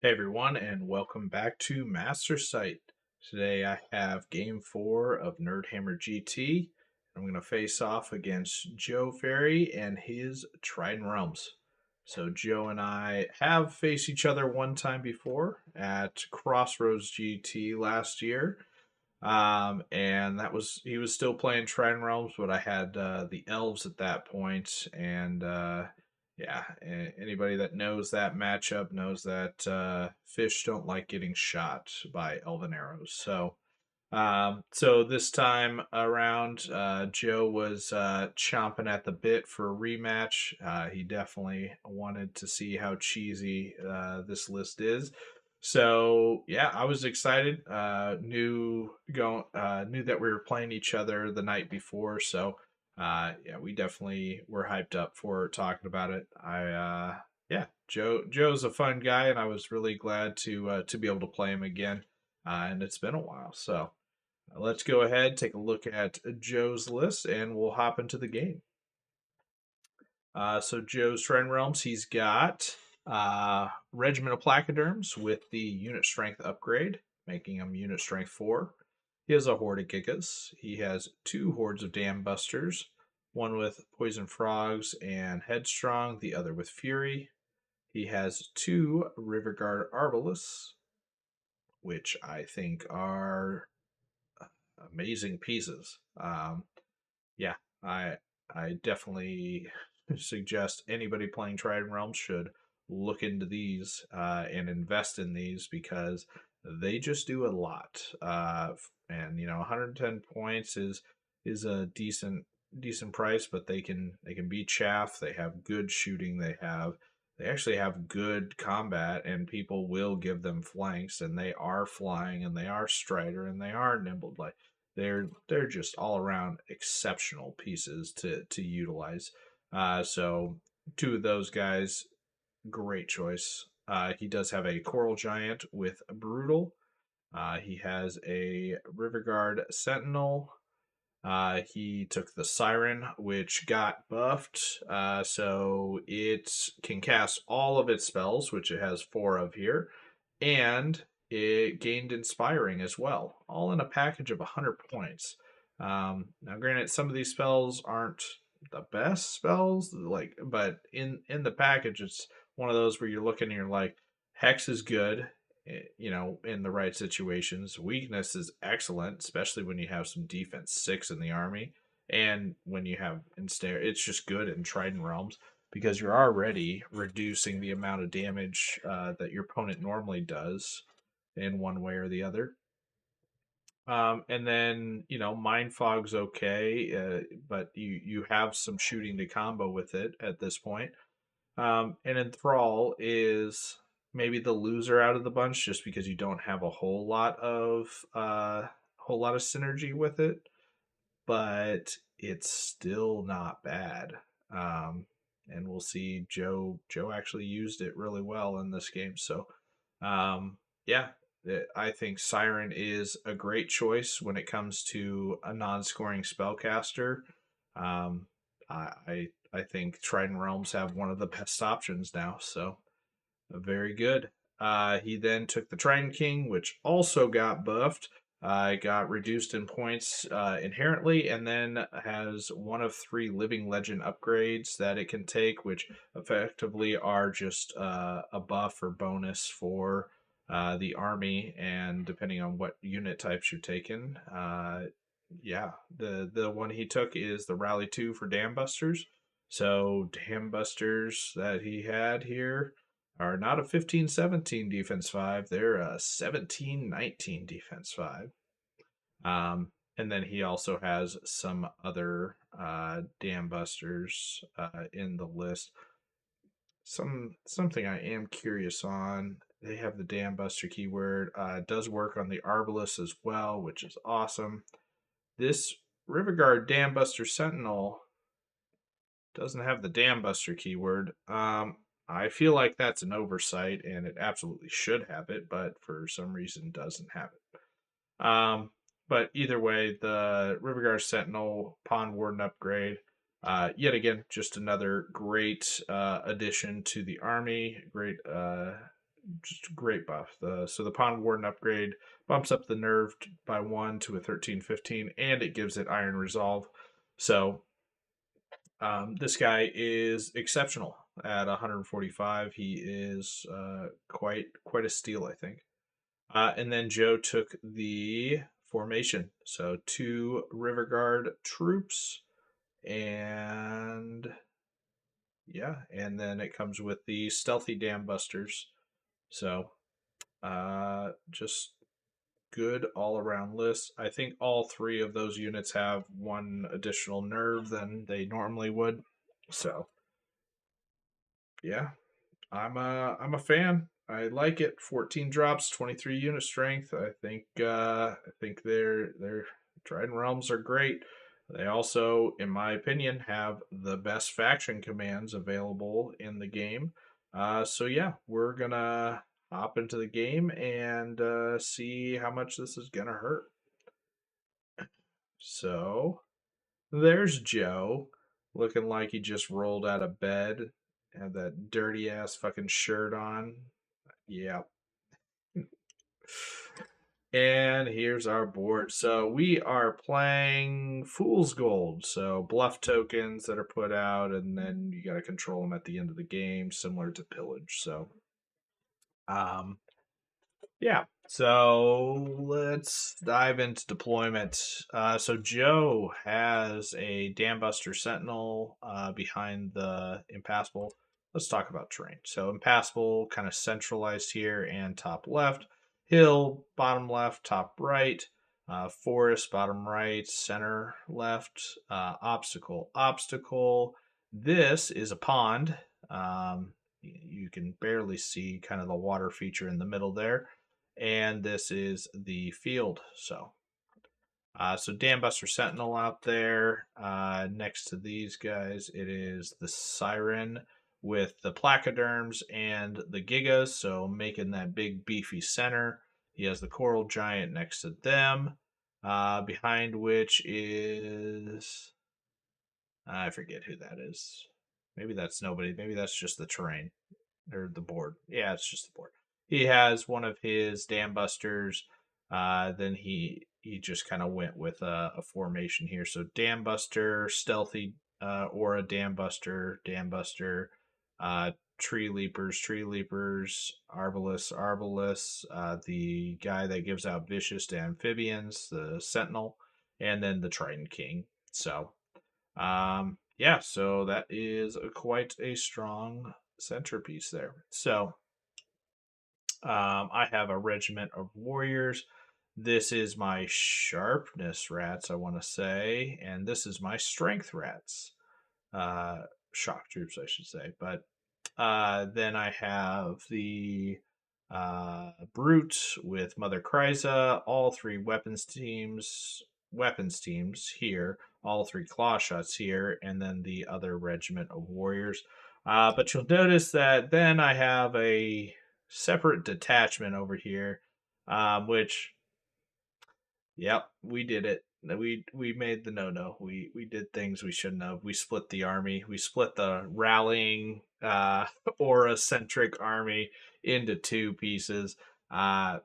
Hey everyone, and welcome back to Master Sight. Today I have game 4 of Nerdhammer GT. I'm going to face off against Joe Ferry and his Trident Realms. So Joe and I have faced each other one time before at Crossroads GT last year. And that was he was still playing Trident Realms, but I had the elves at that point, and yeah, anybody that knows that matchup knows that fish don't like getting shot by elven arrows. So this time around, Joe was chomping at the bit for a rematch. He definitely wanted to see how cheesy this list is. So yeah, I was excited. Knew that we were playing each other the night before. So we definitely were hyped up for talking about it. Yeah, Joe's a fun guy, and I was really glad to be able to play him again. And it's been a while, so. Let's go ahead, take a look at Joe's list, and we'll hop into the game. So Joe's Trident Realms, he's got Regiment of Placoderms with the unit strength upgrade, making him unit strength 4. He has a Horde of Gigas. He has 2 Hordes of Dam Busters, one with Poison Frogs and Headstrong, the other with Fury. He has 2 River Guard Arbalists, which I think are amazing pieces. Yeah, I I definitely suggest anybody playing Trident Realms should look into these and invest in these because they just do a lot. And 110 points is a decent price, but they can beat chaff. They have good shooting. They actually have good combat, and people will give them flanks, and they are flying, and they are strider, and they are nimble. Like they're just all around exceptional pieces to utilize. So 2 of those guys, great choice. He does have a Coral Giant with Brutal. He has a River Guard Sentinel. He took the Siren, which got buffed, so it can cast all of its spells, which it has 4 of here, and it gained Inspiring as well, all in a package of 100 points. Now, granted, some of these spells aren't the best spells, but in the package, it's one of those where you're looking and you're like, Hex is good, in the right situations. Weakness is excellent, especially when you have some defense 6 in the army. And when you have Ensnare, it's just good in Trident Realms because you're already reducing the amount of damage that your opponent normally does in one way or the other. And then Mind Fog's okay, but you have some shooting to combo with it at this point. And Enthrall is maybe the loser out of the bunch just because you don't have a whole lot of synergy with it, but it's still not bad. And we'll see Joe actually used it really well in this game. So yeah, I think Siren is a great choice when it comes to a non-scoring spellcaster. Um, I think Trident Realms have one of the best options now, so very good. He then took the Trident King, which also got buffed. Got reduced in points inherently, and then has one of 3 Living Legend upgrades that it can take, which effectively are just a buff or bonus for the army, and depending on what unit types you're taking. Yeah, the one he took is the Rally 2 for Dam Busters. So Dam Busters that he had here are not a 15-17 defense 5, they're a 17-19 defense 5. And then he also has some other Dam Busters in the list. Something I am curious on. They have the Dam Buster keyword. Does work on the Arbalest as well, which is awesome. This Riverguard Dam Buster Sentinel doesn't have the Dam Buster keyword. I feel like that's an oversight, and it absolutely should have it, but for some reason doesn't have it. But either way, the Riverguard Sentinel Pond Warden upgrade, yet again, just another great addition to the army. Great just a great buff. So the Pond Warden upgrade bumps up the nerve by 1 to a 13-15, and it gives it Iron Resolve. So this guy is exceptional at 145. He is quite a steal, I think. And then Joe took the formation. So 2 River Guard troops, and yeah, and then it comes with the stealthy Dam Busters. So just good all around list. I think all 3 of those units have 1 additional nerve than they normally would. So yeah, I'm a fan. I like it. 14 drops, 23 unit strength. I think their Trident Realms are great. They also, in my opinion, have the best faction commands available in the game. So yeah, we're gonna hop into the game and see how much this is gonna hurt. So there's Joe, looking like he just rolled out of bed, had that dirty ass fucking shirt on. Yeah. And here's our board. So we are playing Fool's Gold. So bluff tokens that are put out, and then you got to control them at the end of the game, similar to Pillage. So, um, yeah. So let's dive into deployment. So Joe has a Dambuster Sentinel behind the Impassable. Let's talk about terrain. So Impassable kind of centralized here and top left. Hill, bottom left, top right. Forest, bottom right, center left. Obstacle, obstacle. This is a pond. You can barely see kind of the water feature in the middle there, and this is the field. So Dambuster Sentinel out there. Next to these guys, it is the Siren with the Placoderms and the Gigas, so making that big beefy center. He has the Coral Giant next to them, behind which is, I forget who that is. Maybe that's nobody. Maybe that's just the terrain or the board. Yeah, it's just the board. He has one of his Dam Busters. Then he just kind of went with a formation here. So Dam Buster, Stealthy Aura, Dam Buster, Dam Buster, Tree Leapers, Tree Leapers, Arbalest, Arbalest, the guy that gives out Vicious to Amphibians, the Sentinel, and then the Trident King. So yeah, so that is quite a strong centerpiece there. So I have a regiment of warriors. This is my sharpness rats, I want to say, and this is my strength rats. Uh, Shock troops, I should say. But then I have the brute with Mother Kryza, all 3 weapons teams here, all 3 claw shots here, and then the other regiment of warriors. But you'll notice that then I have a separate detachment over here, which, yep, we did it. We made the no. We did things we shouldn't have. We split the army. We split the rallying aura centric army into 2 pieces. And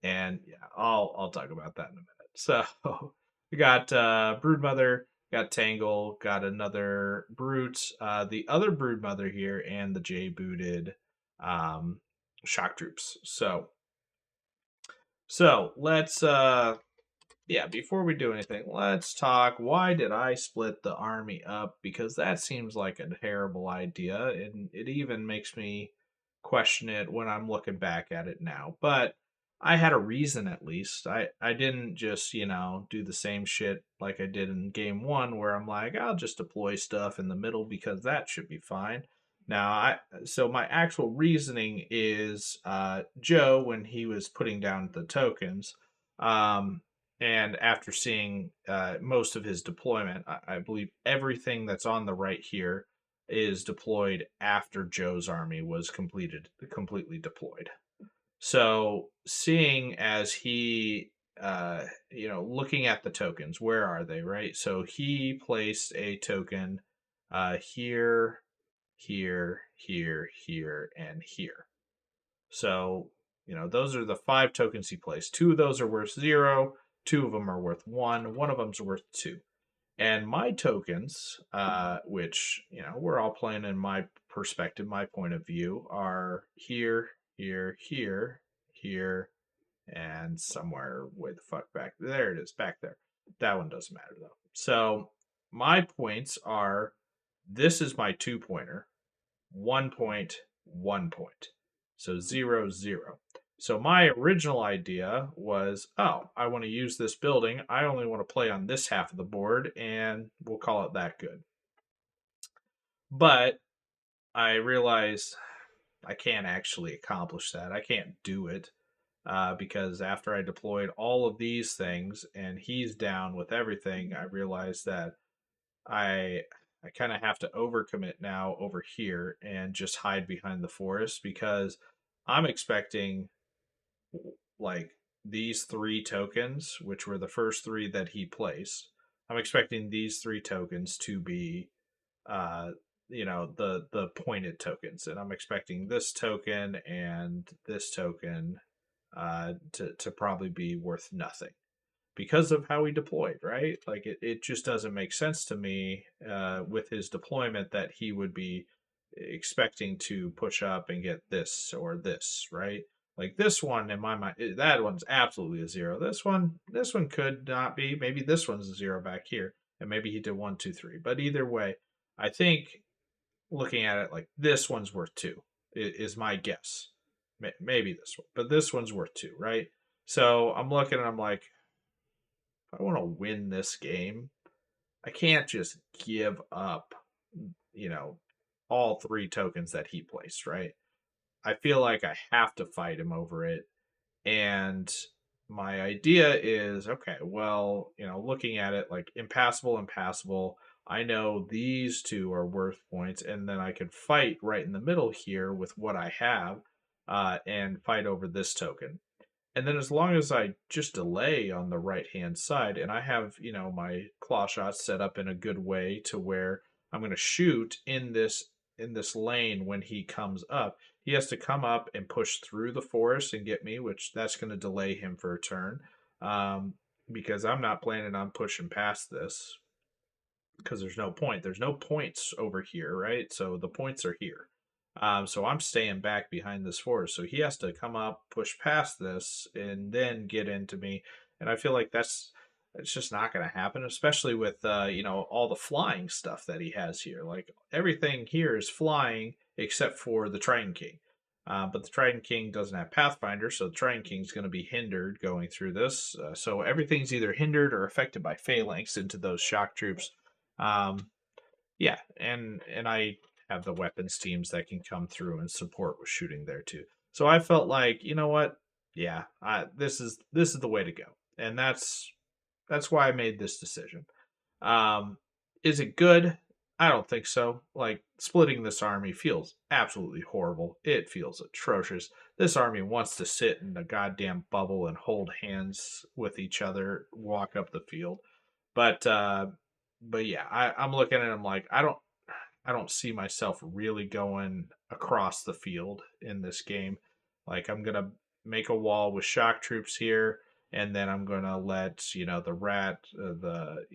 yeah, I'll talk about that in a minute. So we got Broodmother, got Tangle, got another Brute, the other Broodmother here, and the J booted shock troops. So let's yeah, before we do anything, let's talk. Why did I split the army up? Because that seems like a terrible idea, and it even makes me question it when I'm looking back at it now. But I had a reason at least. I didn't just, do the same shit like I did in game 1 where I'm like, I'll just deploy stuff in the middle because that should be fine. Now, so my actual reasoning is Joe, when he was putting down the tokens, um and after seeing most of his deployment, I believe everything that's on the right here is deployed after Joe's army was completely deployed. So seeing as he, looking at the tokens, where are they, right? So he placed a token here, here, here, here, and here. So, those are the 5 tokens he plays. 2 of those are worth 0, 2 of them are worth 1 of them's worth 2. And my tokens, which, we're all playing in my perspective, my point of view, are here, here, here, here, and somewhere way the fuck back. There it is, back there. That one doesn't matter though. So my points are, this is my 2-pointer, 1 point, 1 point. So 0, 0. So my original idea was, oh, I want to use this building. I only want to play on this half of the board, and we'll call it that good. But I realized I can't actually accomplish that. I can't do it because after I deployed all of these things and he's down with everything, I realized that I I kind of have to overcommit now over here and just hide behind the forest because I'm expecting like these 3 tokens, which were the first 3 that he placed. I'm expecting these 3 tokens to be uh the pointed tokens, and I'm expecting this token and this token to probably be worth nothing because of how he deployed, right? Like it just doesn't make sense to me with his deployment that he would be expecting to push up and get this or this, right? Like this one in my mind, that one's absolutely a 0. This one could not be. Maybe this one's a 0 back here, and maybe he did 1, 2, 3. But either way, I think looking at it like this one's worth 2 is my guess. Maybe this one, but this one's worth 2, right? So I'm looking and I'm like, if I want to win this game, I can't just give up, you know, all 3 tokens that he placed, right? I feel like I have to fight him over it. And my idea is, okay, well, looking at it like impassable, impassable, I know these 2 are worth points, and then I could fight right in the middle here with what I have and fight over this token. And then as long as I just delay on the right hand side and I have, my claw shots set up in a good way to where I'm going to shoot in this lane when he comes up. He has to come up and push through the forest and get me, which that's going to delay him for a turn. Um, because I'm not planning on pushing past this because there's no point. There's no points over here, right? So the points are here. So I'm staying back behind this forest. So he has to come up, push past this, and then get into me. And I feel like it's just not going to happen, especially with all the flying stuff that he has here. Like everything here is flying except for the Trident King. But the Trident King doesn't have Pathfinder, so the Trident King's going to be hindered going through this. So everything's either hindered or affected by phalanx into those shock troops. Um, yeah, and I have the weapons teams that can come through and support with shooting there too. So I felt like, you know what? Yeah, this is the way to go, and that's why I made this decision. Um, is it good? I don't think so. Like splitting this army feels absolutely horrible. It feels atrocious. This army wants to sit in a goddamn bubble and hold hands with each other, walk up the field. But yeah, I'm looking at him like I don't see myself really going across the field in this game. Like I'm gonna make a wall with shock troops here, and then I'm gonna let the rat, the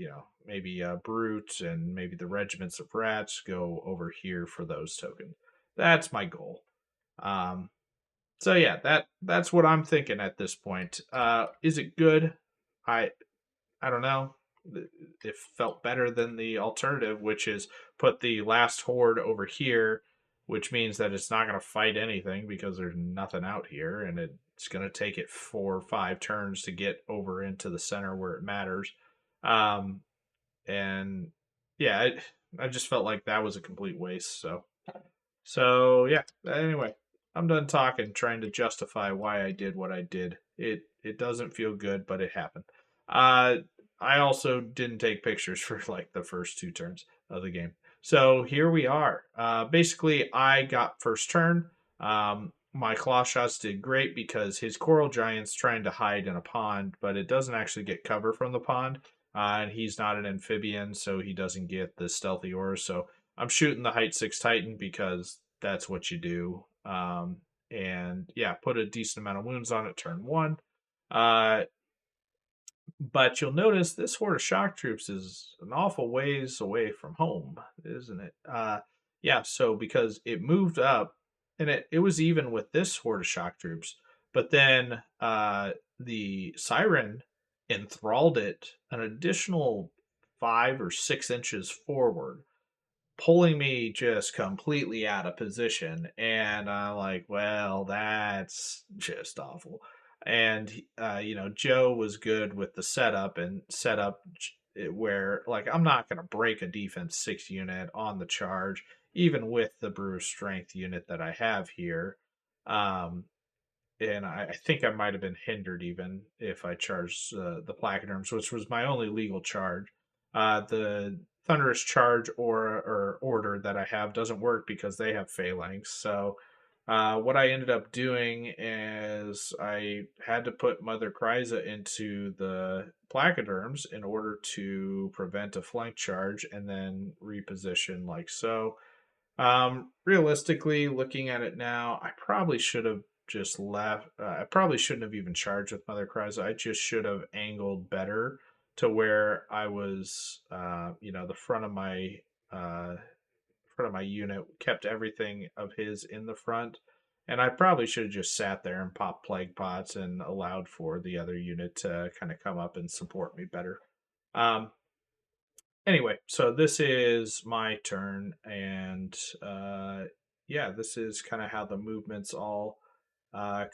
maybe brute, and maybe the regiments of rats go over here for those tokens. That's my goal. Um, so yeah, that's what I'm thinking at this point. Is it good? I I don't know. It felt better than the alternative, which is put the last horde over here, which means that it's not going to fight anything because there's nothing out here, and it's going to take it 4 or 5 turns to get over into the center where it matters. Um, and yeah, I just felt like that was a complete waste. So yeah. Anyway, I'm done talking, trying to justify why I did what I did. It doesn't feel good, but it happened. Uh, I also didn't take pictures for like the first 2 turns of the game. So here we are. Basically, I got first turn. My claw shots did great because his coral giant's trying to hide in a pond, but it doesn't actually get cover from the pond. And he's not an amphibian, so he doesn't get the stealthy ores. So I'm shooting the height 6 Titan because that's what you do. and yeah, put a decent amount of wounds on it turn one. Uh, but you'll notice this horde of shock troops is an awful ways away from home, isn't it? Yeah, so because it moved up, and it was even with this horde of shock troops, but then the siren enthralled it an additional 5 or 6 inches forward, pulling me just completely out of position. And I'm like, well, that's just awful. And, Joe was good with the setup and setup where, like, I'm not going to break a defense 6 unit on the charge, even with the Brewer's Strength unit that I have here. Um, and I think I might have been hindered even if I charged the placoderms, which was my only legal charge. The thunderous charge or order that I have doesn't work because they have phalanx. So what I ended up doing is I had to put Mother Kryza into the placoderms in order to prevent a flank charge and then reposition like so. Realistically, looking at it now, I probably should have just left. I probably shouldn't have even charged with Mother Cries. I just should have angled better to where I was, the uh, front of my unit, kept everything of his in the front, and I probably should have just sat there and popped plague pots and allowed for the other unit to kind of come up and support me better. Um, Anyway, so this is my turn, and yeah, this is kind of how the movements all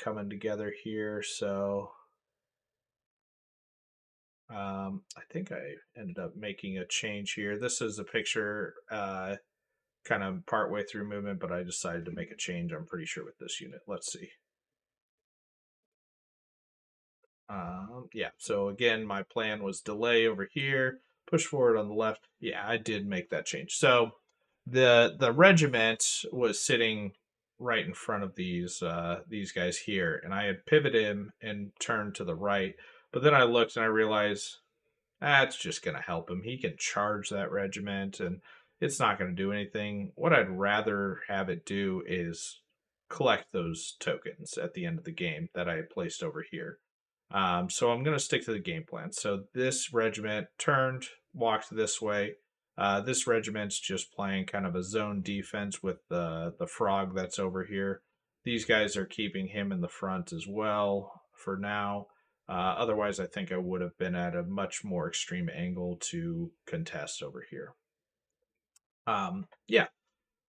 coming together here. So I think I ended up making a change here. This is a picture kind of partway through movement, but I decided to make a change, I'm pretty sure, with this unit. Let's see. Yeah, so again, my plan was delay over here, push forward on the left. Yeah, I did make that change. So the regiment was sitting right in front of these guys here, and I had pivoted him and turned to the right. But then I looked and I realized that's just going to help him. He can charge that regiment, and it's not going to do anything. What I'd rather have it do is collect those tokens at the end of the game that I had placed over here. So I'm going to stick to the game plan. So this regiment turned, walked this way. This regiment's just playing kind of a zone defense with the frog that's over here. These guys are keeping him in the front as well for now. Otherwise, I think I would have been at a much more extreme angle to contest over here. Yeah.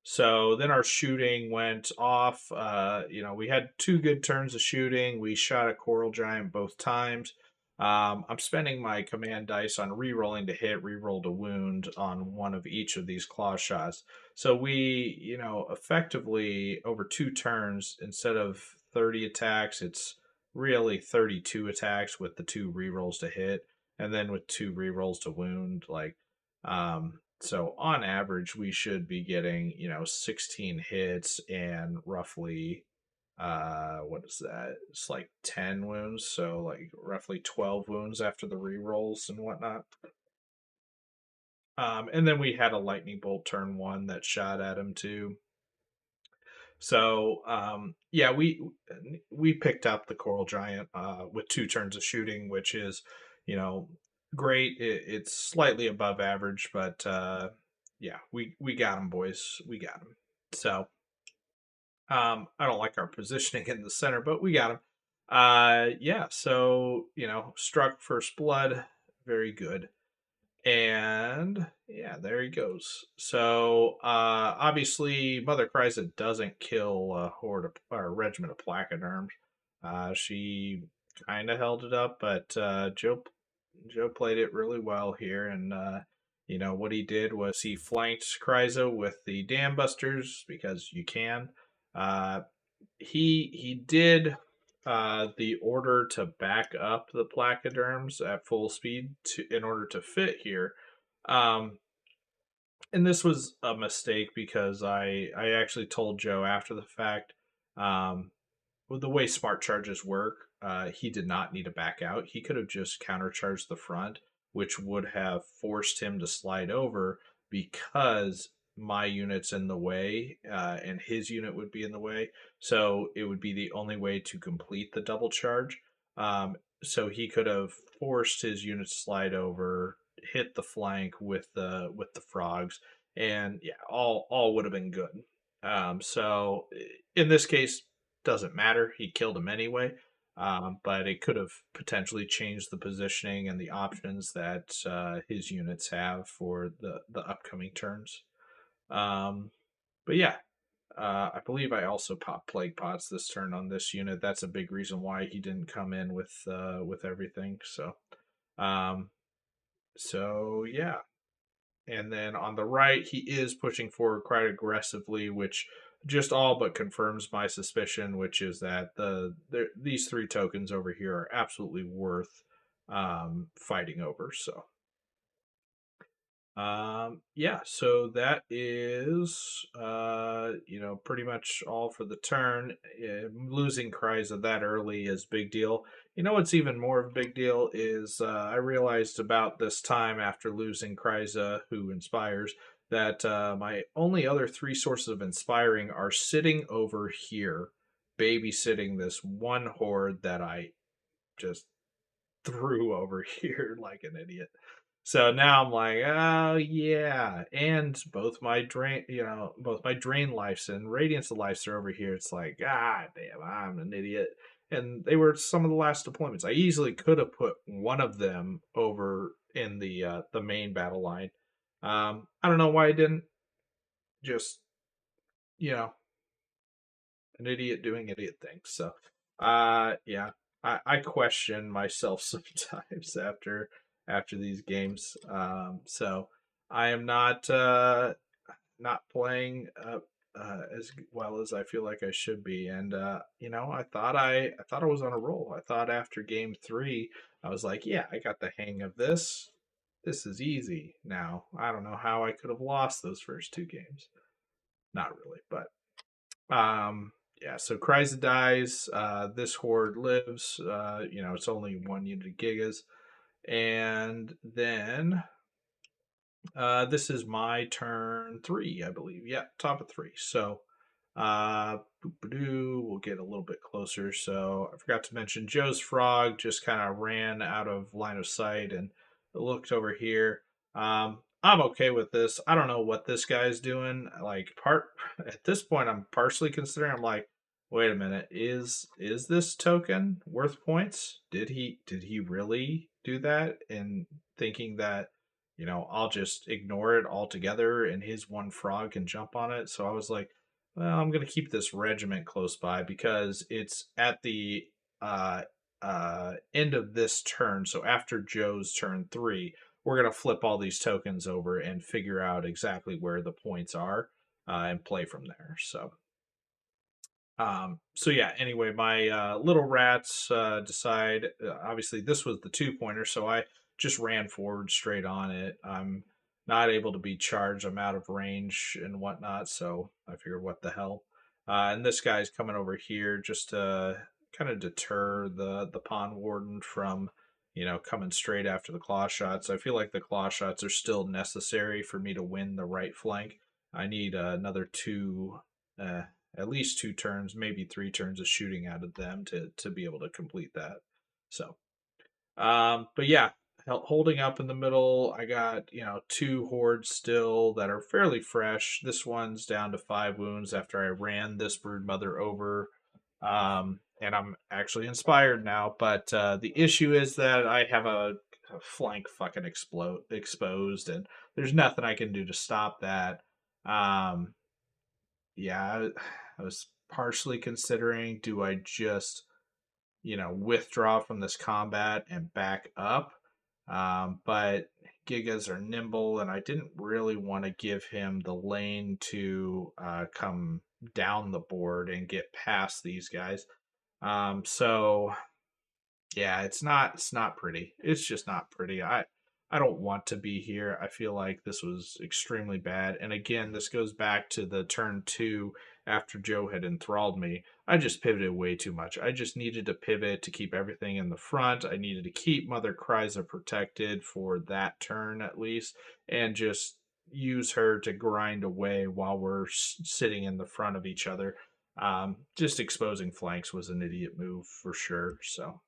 So then our shooting went off. We had 2 good turns of shooting. We shot a coral giant both times. I'm spending my command dice on re-rolling to hit, re-roll to wound on one of each of these claw shots. So we, effectively over 2 turns, instead of 30 attacks, it's really 32 attacks with the 2 re-rolls to hit, and then with 2 re-rolls to wound. So on average, we should be getting, 16 hits and roughly, what is that? It's like 10 wounds. So like roughly 12 wounds after the re-rolls and whatnot. And then we had a lightning bolt turn one that shot at him too. So yeah, we picked up the coral giant with 2 turns of shooting, which is, you know, great. It's slightly above average, but yeah, we got him, boys. We got him. So I don't like our positioning in the center, but we got him. Yeah. So struck first blood, very good. And yeah, there he goes. So obviously, Mother Kryza doesn't kill a horde or a regiment of placoderms. She kind of held it up, but Joe played it really well here, and what he did was he flanked Kryza with the dam busters because you can. Uh, he did the order to back up the placoderms at full speed in order to fit here. Um, and this was a mistake because I actually told Joe after the fact. With the way smart charges work, he did not need to back out. He could have just countercharged the front, which would have forced him to slide over because my unit's in the way, and his unit would be in the way. So it would be the only way to complete the double charge. So he could have forced his unit to slide over, hit the flank with the frogs, and yeah, all would have been good. So in this case, doesn't matter. He killed him anyway. But it could have potentially changed the positioning and the options that his units have for the upcoming turns. Um, but yeah, I believe I also popped plague pots this turn on this unit. That's a big reason why he didn't come in with everything. Um, so yeah, and then on the right, he is pushing forward quite aggressively, which just all but confirms my suspicion, which is that these three tokens over here are absolutely worth fighting over. So yeah, so that is pretty much all for the turn. Losing Kryza that early is big deal. You know what's even more of a big deal is I realized about this time after losing Kryza, who inspires, that my only other three sources of inspiring are sitting over here, babysitting this one horde that I just threw over here like an idiot. So now I'm like, oh yeah, and both my drain lives and radiance of lives are over here. It's like, god damn, I'm an idiot. And they were some of the last deployments. I easily could have put one of them over in the main battle line. I don't know why I didn't. Just you know, an idiot doing idiot things. So, yeah, I question myself sometimes after these games. So I am not playing as well as I feel like I should be. And I thought I was on a roll. I thought after game three, I was like, yeah, I got the hang of this. This is easy now. I don't know how I could have lost those first two games. Not really, but yeah, so Kryza dies. This horde lives. It's only one unit of gigas. And then this is my turn three, I believe. Yeah, top of three. So we'll get a little bit closer. So I forgot to mention Joe's frog just kind of ran out of line of sight and looked over here. I'm okay with this. I don't know what this guy's doing. Like part at this point, I'm partially considering. I'm like, wait a minute, is this token worth points? Did he really do that? And thinking that I'll just ignore it altogether and his one frog can jump on it. So I was like, well, I'm going to keep this regiment close by because it's at the uh, end of this turn. So after Joe's turn three, we're going to flip all these tokens over and figure out exactly where the points are and play from there. So yeah, anyway, my little rats decide, obviously, this was the 2 pointer, so I just ran forward straight on it. I'm not able to be charged, I'm out of range and whatnot, so I figured, what the hell. And this guy's coming over here just to kind of deter the Pond Warden from, coming straight after the claw shots. I feel like the claw shots are still necessary for me to win the right flank. I need another two. At least 2 turns, maybe 3 turns of shooting out of them to be able to complete that. So, but yeah, holding up in the middle, I got 2 hordes still that are fairly fresh. This one's down to 5 wounds after I ran this brood mother over. And I'm actually inspired now, but the issue is that I have a flank fucking exposed, and there's nothing I can do to stop that. Um, yeah, I was partially considering, do I just, withdraw from this combat and back up? But Gigas are nimble, and I didn't really want to give him the lane to come down the board and get past these guys. So yeah, it's not pretty. It's just not pretty. I don't want to be here. I feel like this was extremely bad. And again, this goes back to the turn 2 after Joe had enthralled me. I just pivoted way too much. I just needed to pivot to keep everything in the front. I needed to keep Mother Kryza protected for that turn at least, and just use her to grind away while we're sitting in the front of each other. Just exposing flanks was an idiot move for sure. So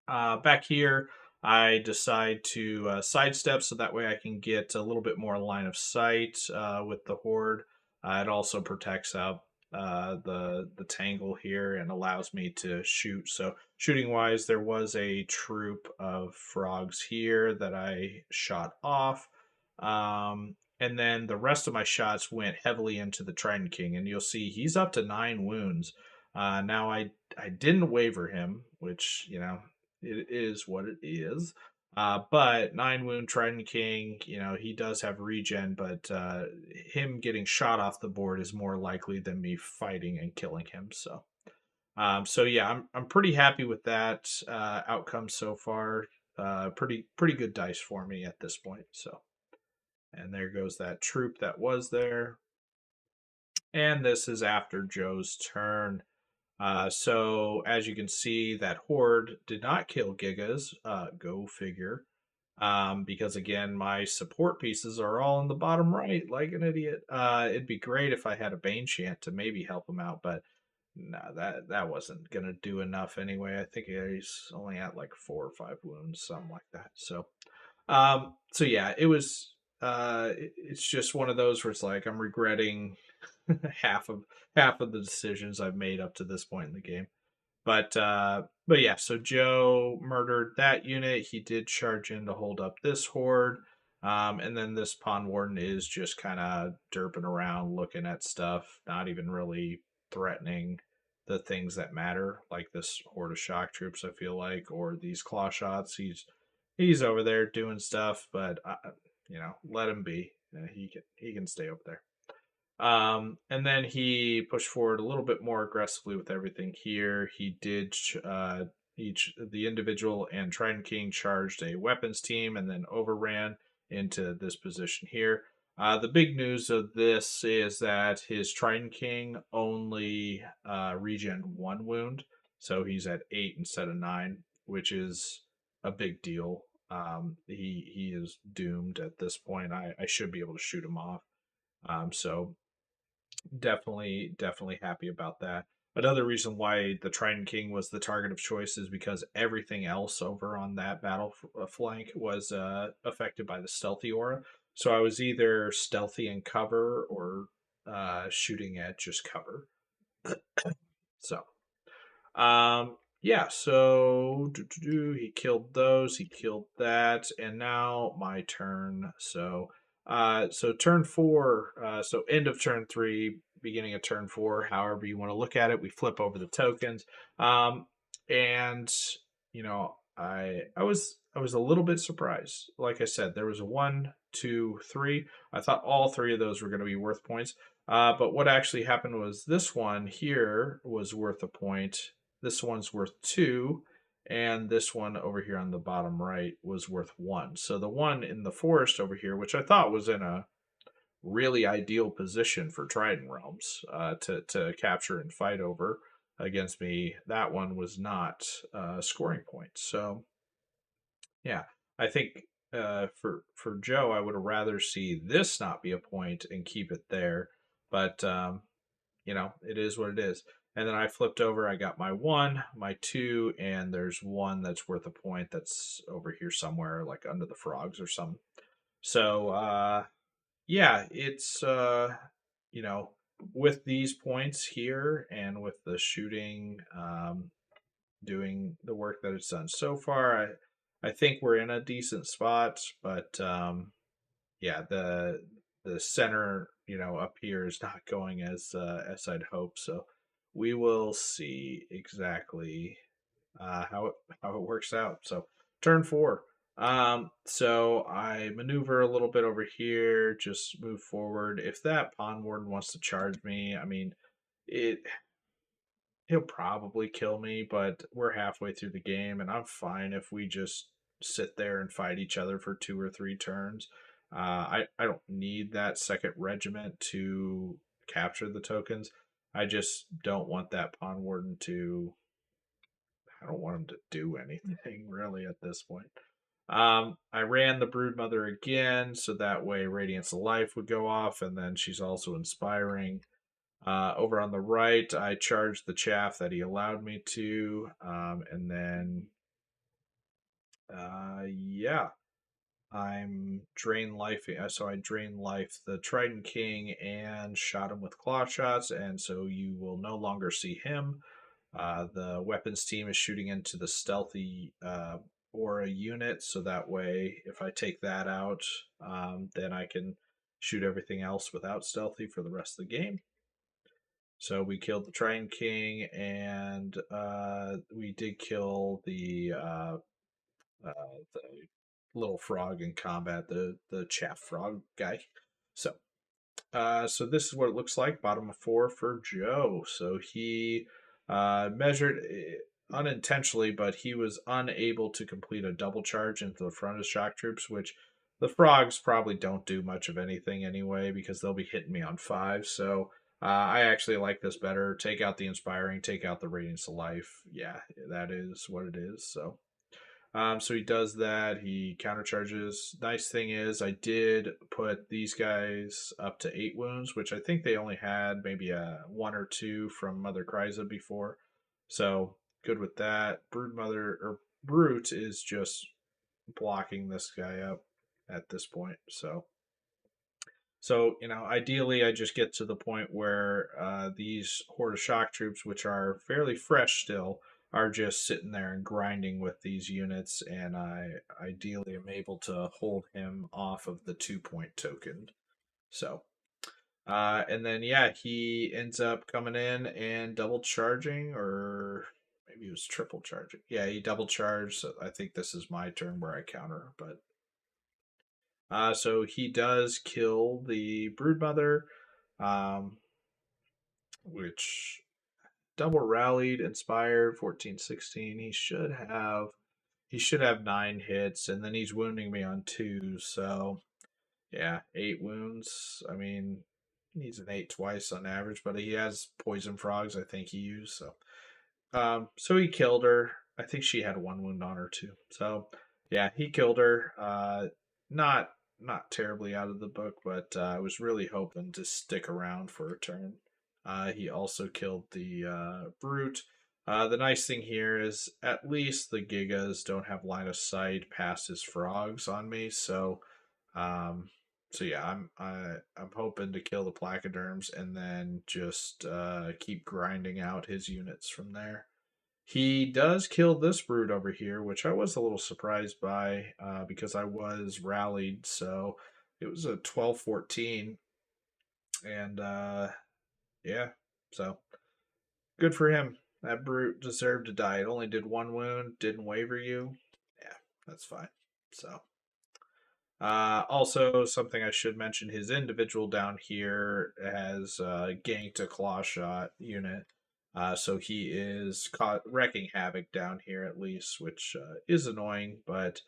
back here, I decide to sidestep so that way I can get a little bit more line of sight with the horde. It also protects out the tangle here and allows me to shoot. So shooting wise, there was a troop of frogs here that I shot off. And then the rest of my shots went heavily into the Trident King, and you'll see he's up to 9 wounds. Now I didn't waver him, which it is what it is. But 9 wound Trident King, he does have regen, but him getting shot off the board is more likely than me fighting and killing him. So yeah, I'm pretty happy with that outcome so far. Pretty good dice for me at this point. So, and there goes that troop that was there. And this is after Joe's turn. So as you can see, that horde did not kill Gigas. Go figure. Because again, my support pieces are all in the bottom right, like an idiot. It'd be great if I had a Bane Chant to maybe help him out, but no, that wasn't gonna do enough anyway. I think he's only at like 4 or 5 wounds, something like that. So yeah, it was. It's just one of those where it's like I'm regretting half of half of the decisions I've made up to this point in the game. But yeah, so Joe murdered that unit. He did charge in to hold up this horde. And then this Pond Warden is just kind of derping around looking at stuff, not even really threatening the things that matter, like this horde of shock troops, I feel like, or these claw shots. He's over there doing stuff, but let him be. He can stay over there. And then he pushed forward a little bit more aggressively with everything here. He did each the individual and Trident King charged a weapons team and then overran into this position here. The big news of this is that his Trident King only regen 1 wound, so he's at 8 instead of 9, which is a big deal. He is doomed at this point. I should be able to shoot him off. So definitely happy about that. Another reason why the Trident King was the target of choice is because everything else over on that battle flank was affected by the stealthy aura. So I was either stealthy and cover or shooting at just cover. So yeah, so he killed those, he killed that, and now my turn. So turn 4, so end of turn 3, beginning of turn 4, however you want to look at it, we flip over the tokens. And I was a little bit surprised. Like I said, there was a 1, 2, 3. I thought all 3 of those were going to be worth points. But what actually happened was this one here was worth a point, this one's worth 2, and this one over here on the bottom right was worth 1. So the one in the forest over here, which I thought was in a really ideal position for Trident Realms to capture and fight over against me, that one was not scoring points. So yeah, I think for Joe, I would have rather see this not be a point and keep it there, but it is what it is. And then I flipped over, I got my 1, my 2, and there's one that's worth a point that's over here somewhere, like under the frogs or something. So, yeah, it's, with these points here and with the shooting, doing the work that it's done so far, I think we're in a decent spot, but yeah, the center, up here is not going as I'd hope. So we will see exactly how it works out. So turn 4. So I maneuver a little bit over here, just move forward. If that Pond Warden wants to charge me, I mean, it he'll probably kill me, but we're halfway through the game, and I'm fine if we just sit there and fight each other for 2 or 3 turns. I don't need that second regiment to capture the tokens. I just don't want that Pond Warden to. I don't want him to do anything really at this point. I ran the Broodmother again, so that way Radiance of Life would go off, and then she's also inspiring. Over on the right, I charged the chaff that he allowed me to, and then yeah, I'm drain life. So I drain life the Trident King and shot him with claw shots, and so you will no longer see him. The weapons team is shooting into the stealthy aura unit, so that way, if I take that out, then I can shoot everything else without stealthy for the rest of the game. So we killed the Trident King, and we did kill the little frog in combat, the chaff frog guy. So so this is what it looks like. Bottom of 4 for Joe. So he measured unintentionally, but he was unable to complete a double charge into the front of shock troops, which the frogs probably don't do much of anything anyway because they'll be hitting me on 5. So I actually like this better. Take out the inspiring, take out the radiance of life. Yeah, that is what it is. So he does that. He countercharges. Nice thing is, I did put these guys up to 8 wounds, which I think they only had maybe a 1 or 2 from Mother Kryza before. So good with that. Broodmother or Brute is just blocking this guy up at this point. So, ideally, I just get to the point where these Horde of Shock Troops, which are fairly fresh still, are just sitting there and grinding with these units, and I ideally am able to hold him off of the 2 point token. So, and then, yeah, he ends up coming in and double charging, or maybe it was triple charging. Yeah, he double charged. So I think this is my turn where I counter, but so he does kill the Broodmother, um, which double rallied, inspired, 14, 16. He should have 9 hits, and then he's wounding me on 2. So yeah, 8 wounds. I mean, he's an 8 twice on average, but he has poison frogs. I think he used so he killed her. I think she had 1 wound on her too. So yeah, he killed her. Not not terribly out of the book, but I was really hoping to stick around for a turn. He also killed the brute. The nice thing here is at least the Gigas don't have line of sight past his frogs on me. Um, so yeah, I'm hoping to kill the placoderms and then just keep grinding out his units from there. He does kill this brute over here, which I was a little surprised by because I was rallied. So it was a 12-14, and yeah, so good for him. That brute deserved to die. It only did 1 wound, didn't waver you. Yeah, that's fine. So also, something I should mention: his individual down here has ganked a claw shot unit, so he is caught wrecking havoc down here at least, which is annoying. But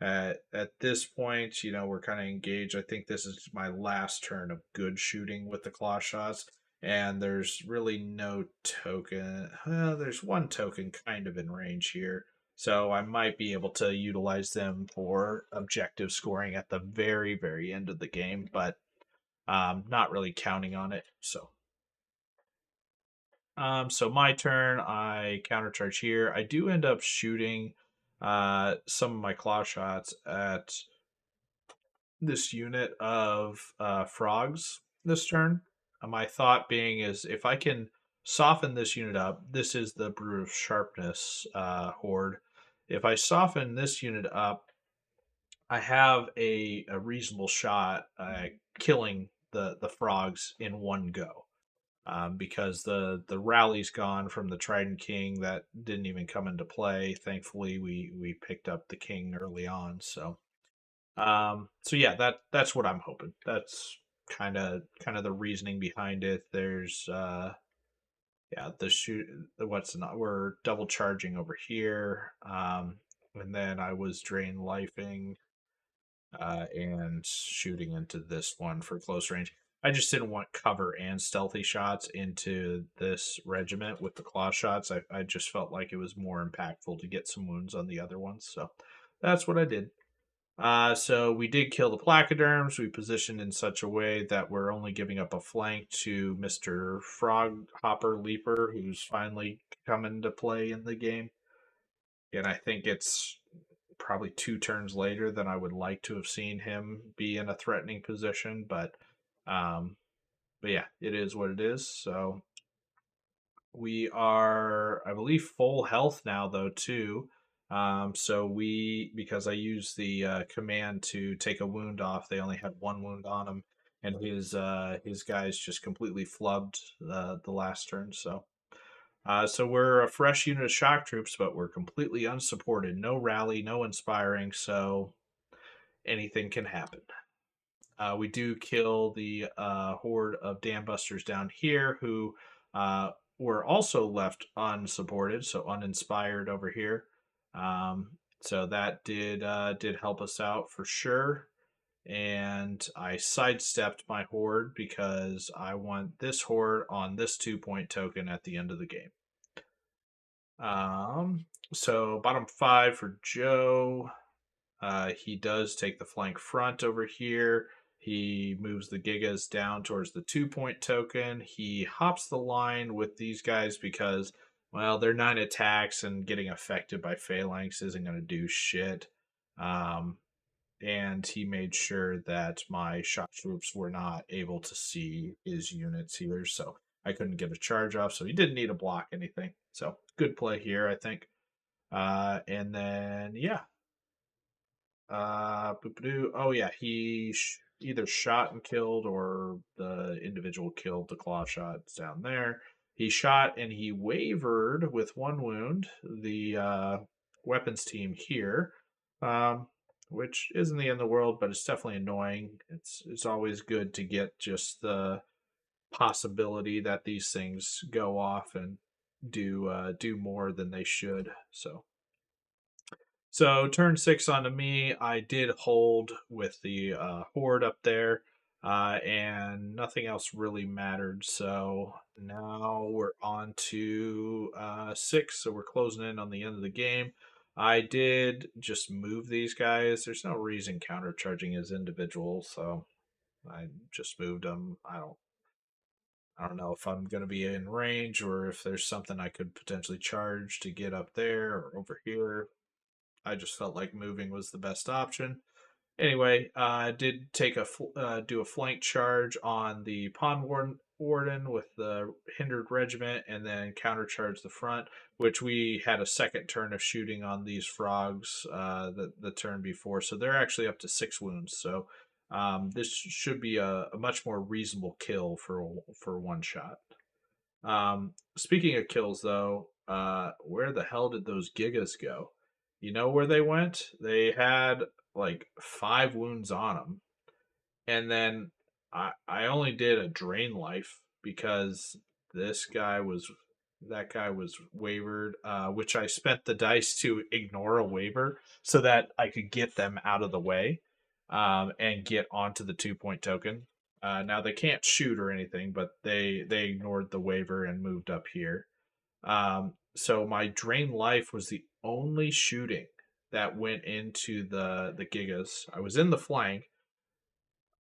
at this point, we're kind of engaged. I think this is my last turn of good shooting with the claw shots, and there's really no token. Well, there's one token kind of in range here. So I might be able to utilize them for objective scoring at the very, very end of the game, but not really counting on it. So my turn. I countercharge here. I do end up shooting some of my claw shots at this unit of frogs this turn. My thought being is if I can soften this unit up, this is the Brew of Sharpness horde. If I soften this unit up, I have a reasonable shot killing the frogs in one go. Because the rally's gone from the Trident King that didn't even come into play. Thankfully, we picked up the King early on, so yeah, that's what I'm hoping. That's kind of the reasoning behind it. There's yeah, the shoot what's not we're double charging over here. And then I was drain lifing and shooting into this one for close range. I just didn't want cover and stealthy shots into this regiment with the claw shots. I just felt like it was more impactful to get some wounds on the other ones. So that's what I did. So we did kill the placoderms. We positioned in such a way that we're only giving up a flank to Mr. Frog Hopper Leaper, who's finally coming to play in the game. And I think it's probably 2 turns later than I would like to have seen him be in a threatening position. Um, but yeah, it is what it is. So we are, I believe, full health now, though, too. So because I used the command to take a wound off, they only had 1 wound on him, and his guys just completely flubbed the last turn. So we're a fresh unit of shock troops, but we're completely unsupported. No rally, no inspiring, so anything can happen. We do kill the horde of dam busters down here who were also left unsupported, so uninspired over here. So that did help us out for sure. And I sidestepped my horde because I want this horde on this 2 point token at the end of the game. So bottom 5 for Joe. He does take the flank front over here. He moves the Gigas down towards the 2 point token. He hops the line with these guys because, well, they're 9 attacks and getting affected by phalanx isn't going to do shit. And he made sure that my shock troops were not able to see his units here, so I couldn't get a charge off. So he didn't need to block anything. So good play here, I think. And then yeah, oh yeah, he either shot and killed, or the individual killed the claw shots down there. He shot and he wavered with 1 wound. The weapons team here, um, which isn't the end of the world, but it's definitely annoying. It's always good to get just the possibility that these things go off and do more than they should. So turn 6 onto me. I did hold with the horde up there, and nothing else really mattered. So now we're on to 6. So we're closing in on the end of the game. I did just move these guys. There's no reason countercharging as individuals, so I just moved them. I don't know if I'm going to be in range or if there's something I could potentially charge to get up there or over here. I just felt like moving was the best option. Anyway, I did take do a flank charge on the Warden with the hindered regiment, and then countercharge the front, which we had a second turn of shooting on these frogs the turn before, so they're actually up to 6 wounds. So this should be a much more reasonable kill for one shot. Speaking of kills, though, where the hell did those Gigas go? You know where they went? They had like 5 wounds on them, and then I only did a drain life because that guy was wavered, which I spent the dice to ignore a waiver so that I could get them out of the way, and get onto the 2 point token. Now they can't shoot or anything, but they ignored the waiver and moved up here. So my drain life was the only shooting that went into the Gigas. I was in the flank.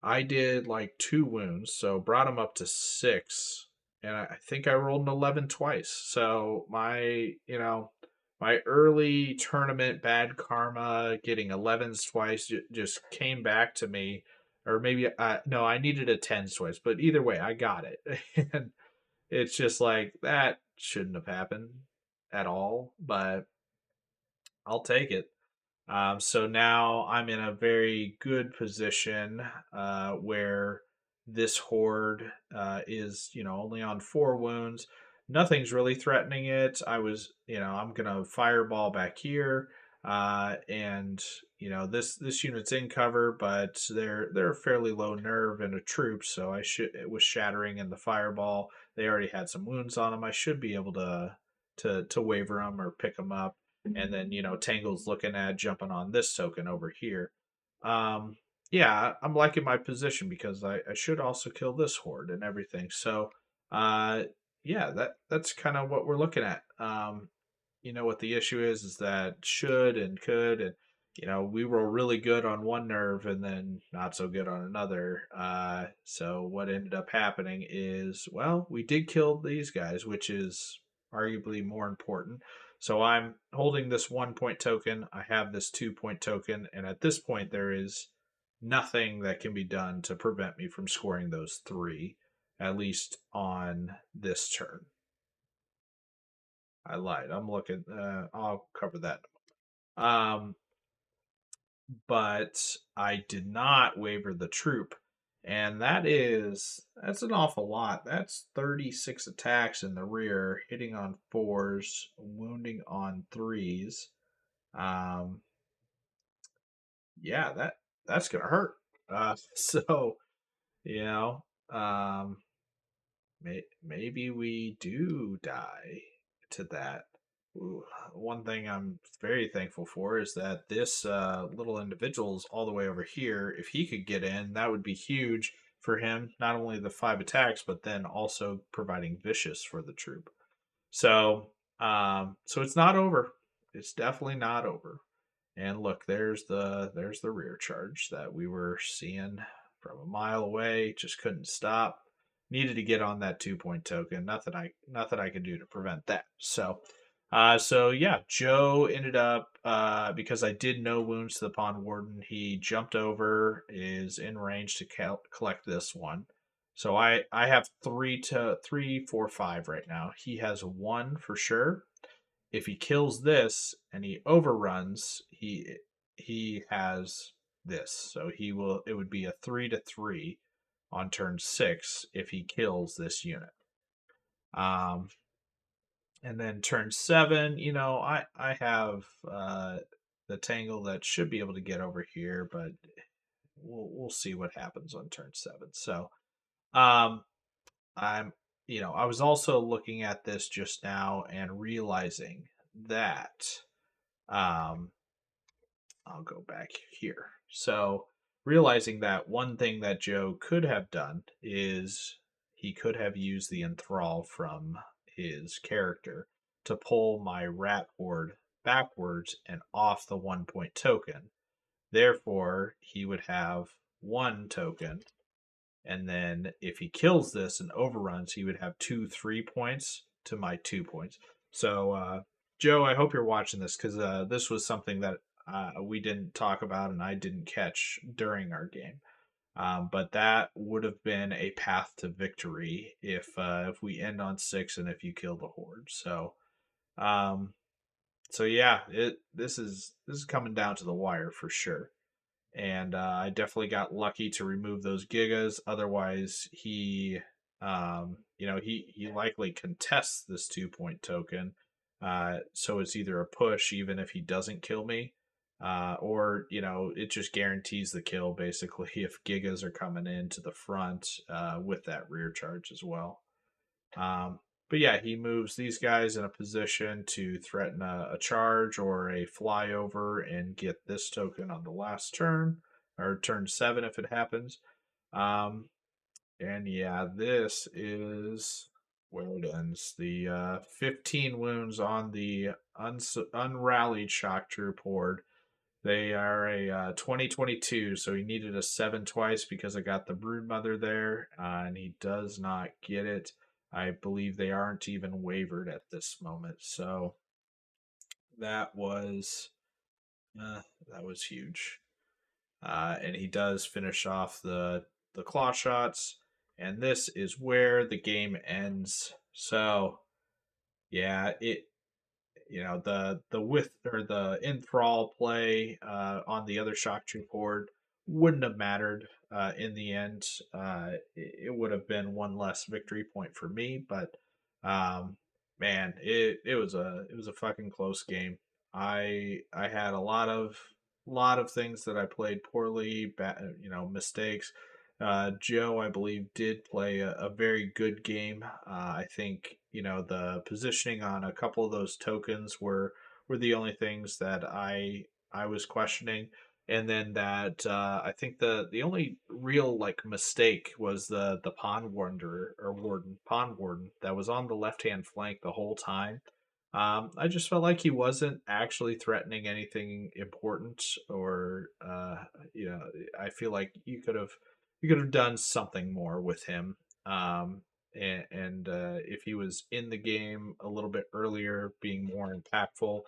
I did like 2 wounds, so brought him up to 6, and I think I rolled an 11 twice. So my early tournament bad karma, getting 11s twice, just came back to me. Or maybe no, I needed a 10s twice, but either way, I got it. And it's just like that shouldn't have happened at all, but I'll take it. So now I'm in a very good position where this horde is, only on 4 wounds. Nothing's really threatening it. I'm gonna fireball back here, and this unit's in cover, but they're a fairly low nerve and a troop, so it was shattering in the fireball. They already had some wounds on them. I should be able to waver them or pick them up, and then Tangle's looking at jumping on this token over here. Yeah, I'm liking my position because I should also kill this horde and everything. So uh, yeah, that's kind of what we're looking at. What the issue is that should and could, and we were really good on one nerve and then not so good on another. So what ended up happening is, well, we did kill these guys, which is arguably more important. So I'm holding this 1 point token. I have this 2 point token, and at this point there is nothing that can be done to prevent me from scoring those three, at least on this turn. I lied. I'm looking. I'll cover that. Um, but I did not waver the troop. And that's an awful lot. That's 36 attacks in the rear, hitting on fours, wounding on threes. Um, yeah, that's gonna hurt. So you know, um, maybe we do die to that. Ooh, one thing I'm very thankful for is that this little individual is all the way over here. If he could get in, that would be huge for him. Not only the 5 attacks, but then also providing vicious for the troop. So it's not over. It's definitely not over. And look, there's the rear charge that we were seeing from a mile away. Just couldn't stop. Needed to get on that 2 point token. Nothing I could do to prevent that. So yeah, Joe ended up because I did no wounds to the Pond Warden. He jumped over, is in range to collect this one. So I have 3, 4, 5 right now. He has one for sure. If he kills this and he overruns, he has this. So it would be a 3-3 on turn 6 if he kills this unit. Um and then turn 7, I have the Tangle that should be able to get over here, but we'll see what happens on turn 7. So um I'm I was also looking at this just now and realizing that um I'll go back here. So, realizing that one thing that Joe could have done is he could have used the enthrall from his character to pull my rat horde backwards and off the 1 point token. Therefore, he would have one token, and then if he kills this and overruns, he would have 2 3 points to my 2 points. So, Joe, I hope you're watching this because this was something that we didn't talk about and I didn't catch during our game. But that would have been a path to victory if we end on 6 and if you kill the horde. Um, so yeah, this is coming down to the wire for sure. And I definitely got lucky to remove those gigas. Otherwise, he likely contests this 2 point token. So it's either a push, even if he doesn't kill me, or it just guarantees the kill basically if gigas are coming into the front with that rear charge as well. Um, but yeah, he moves these guys in a position to threaten a charge or a flyover and get this token on the last turn, or turn 7 if it happens. Um, and yeah, this is where it ends. The 15 wounds on the unrallied shock troop horde. They are a 2022, so he needed a 7 twice because I got the Broodmother there, and he does not get it. I believe they aren't even wavered at this moment, so that was uh, that was huge. And he does finish off the claw shots, and this is where the game ends. So yeah, the with or the enthrall play on the other shock troop horde wouldn't have mattered in the end. It would have been one less victory point for me, but um, man, it was a fucking close game. I had a lot of things that I played poorly, mistakes. Joe, I believe, did play a very good game. I think the positioning on a couple of those tokens were the only things that I was questioning, and then that I think the only real like mistake was the pond warden or warden pond warden that was on the left hand flank the whole time. I just felt like he wasn't actually threatening anything important, or I feel like you could have done something more with him. And if he was in the game a little bit earlier, being more impactful,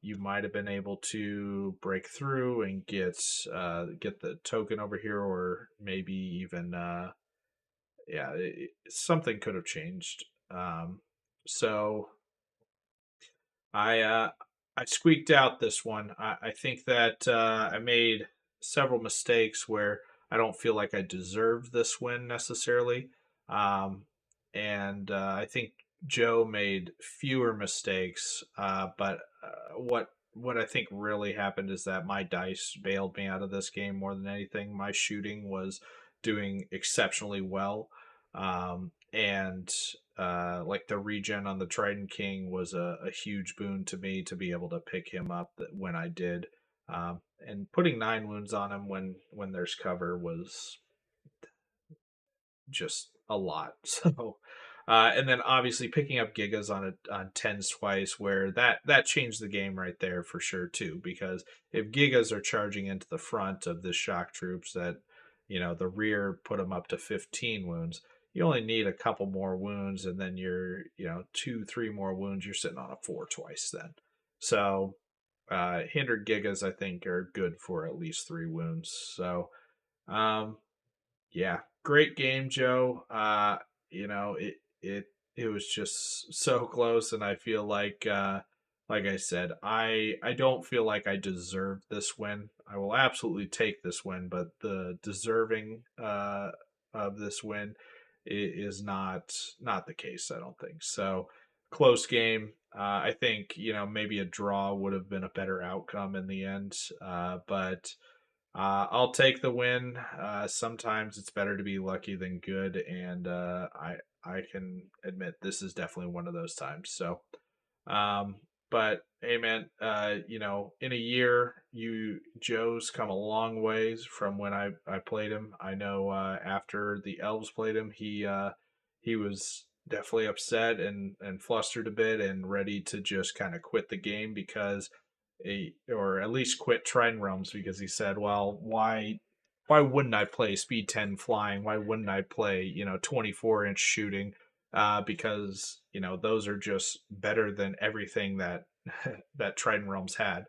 you might have been able to break through and get the token over here, or maybe even something could have changed. So I uh, I squeaked out this one. I think that I made several mistakes where I don't feel like I deserved this win necessarily, um, and I think Joe made fewer mistakes. But what I think really happened is that my dice bailed me out of this game more than anything. My shooting was doing exceptionally well, and like the regen on the Trident King was a huge boon to me to be able to pick him up when I did. And putting 9 wounds on him when there's cover was just a lot. So, and then obviously picking up Gigas on tens twice, where that changed the game right there for sure too. Because if Gigas are charging into the front of the shock troops, that the rear put them up to 15 wounds. You only need a couple more wounds, and then you're 2, 3 more wounds. You're sitting on a 4 twice then. So, hindered Gigas I think are good for at least 3 wounds. So. Um, yeah, great game, Joe. It was just so close, and I feel like I said, I don't feel like I deserved this win. I will absolutely take this win, but the deserving of this win is not the case. I don't think so. Close game. I think maybe a draw would have been a better outcome in the end, but. I'll take the win. Sometimes it's better to be lucky than good, and I can admit this is definitely one of those times. So, um, but hey, man, in a year, Joe's come a long ways from when I played him. I know after the elves played him, he was definitely upset and flustered a bit and ready to just kind of quit the game because or at least quit Trident Realms because he said, "Well, why wouldn't I play Speed 10 flying? Why wouldn't I play 24-inch shooting? Because those are just better than everything that that Trident Realms had."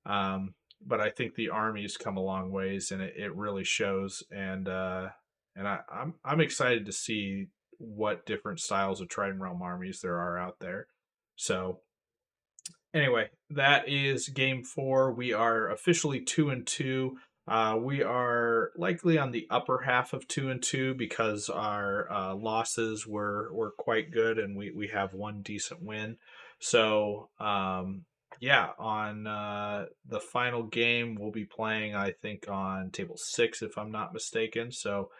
But I think the army's come a long ways, and it really shows. And I'm excited to see what different styles of Trident Realm armies there are out there. So anyway, that is game 4. We are officially 2-2. We are likely on the upper half of 2-2 because our losses were quite good, and we have one decent win. So yeah, on the final game we'll be playing, I think, on table 6 if I'm not mistaken. So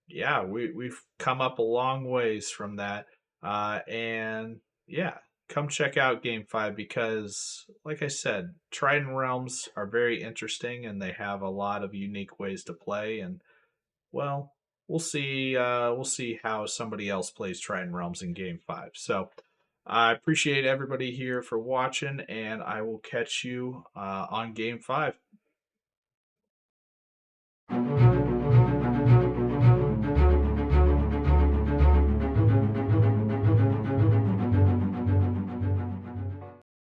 yeah, we've come up a long ways from that, and yeah, come check out Game 5 because, like I said, Trident Realms are very interesting and they have a lot of unique ways to play. And well, we'll see how somebody else plays Trident Realms in Game 5. So I appreciate everybody here for watching, and I will catch you on Game 5.